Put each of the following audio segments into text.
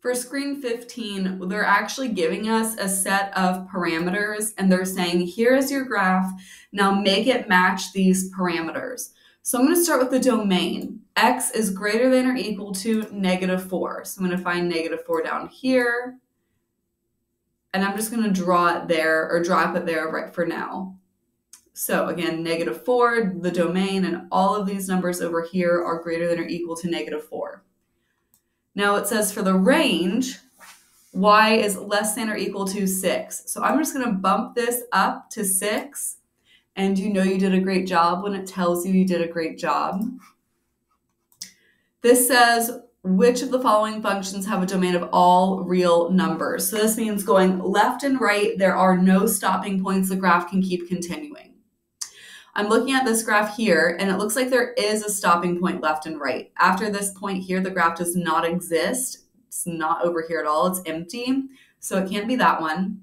For screen 15, they're actually giving us a set of parameters and they're saying, here is your graph. Now make it match these parameters. So I'm going to start with the domain. X is greater than or equal to -4. So I'm going to find -4 down here. And I'm just going to draw it there or drop it there right for now. So again, -4, the domain, and all of these numbers over here are greater than or equal to -4. Now it says for the range, y is less than or equal to 6. So I'm just going to bump this up to 6. And you know you did a great job when it tells you you did a great job. This says, which of the following functions have a domain of all real numbers? So this means going left and right, there are no stopping points. The graph can keep continuing. I'm looking at this graph here, and it looks like there is a stopping point left and right. After this point here, the graph does not exist. It's not over here at all. It's empty, so it can't be that one.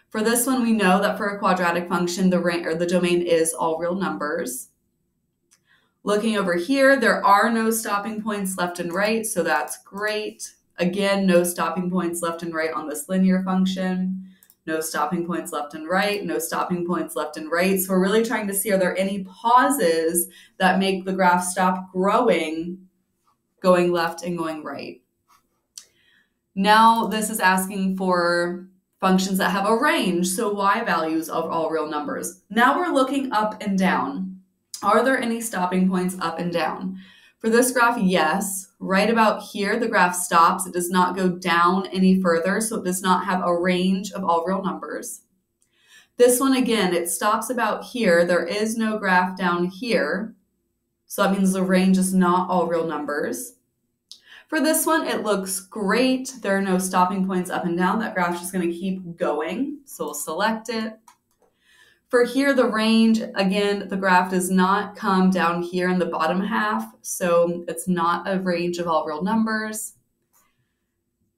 For this one, we know that for a quadratic function, the domain is all real numbers. Looking over here, there are no stopping points left and right, so that's great. Again, no stopping points left and right on this linear function. No stopping points left and right, no stopping points left and right. So we're really trying to see, are there any pauses that make the graph stop growing, going left and going right? Now this is asking for functions that have a range, so y values of all real numbers. Now we're looking up and down. Are there any stopping points up and down? For this graph, yes. Right about here, the graph stops. It does not go down any further, so it does not have a range of all real numbers. This one, again, it stops about here. There is no graph down here, so that means the range is not all real numbers. For this one, it looks great. There are no stopping points up and down. That graph's just going to keep going, so we'll select it. For here, the range, again, the graph does not come down here in the bottom half, so it's not a range of all real numbers.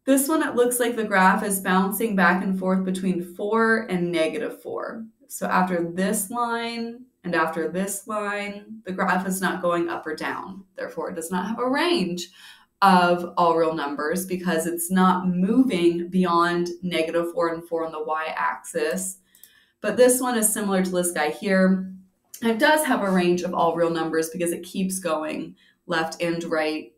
This one, it looks like the graph is bouncing back and forth between 4 and -4. So after this line and after this line, the graph is not going up or down. Therefore, it does not have a range of all real numbers because it's not moving beyond -4 and 4 on the y-axis. But this one is similar to this guy here. It does have a range of all real numbers because it keeps going left and right,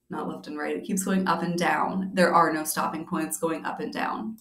not left and right, it keeps going up and down. There are no stopping points going up and down.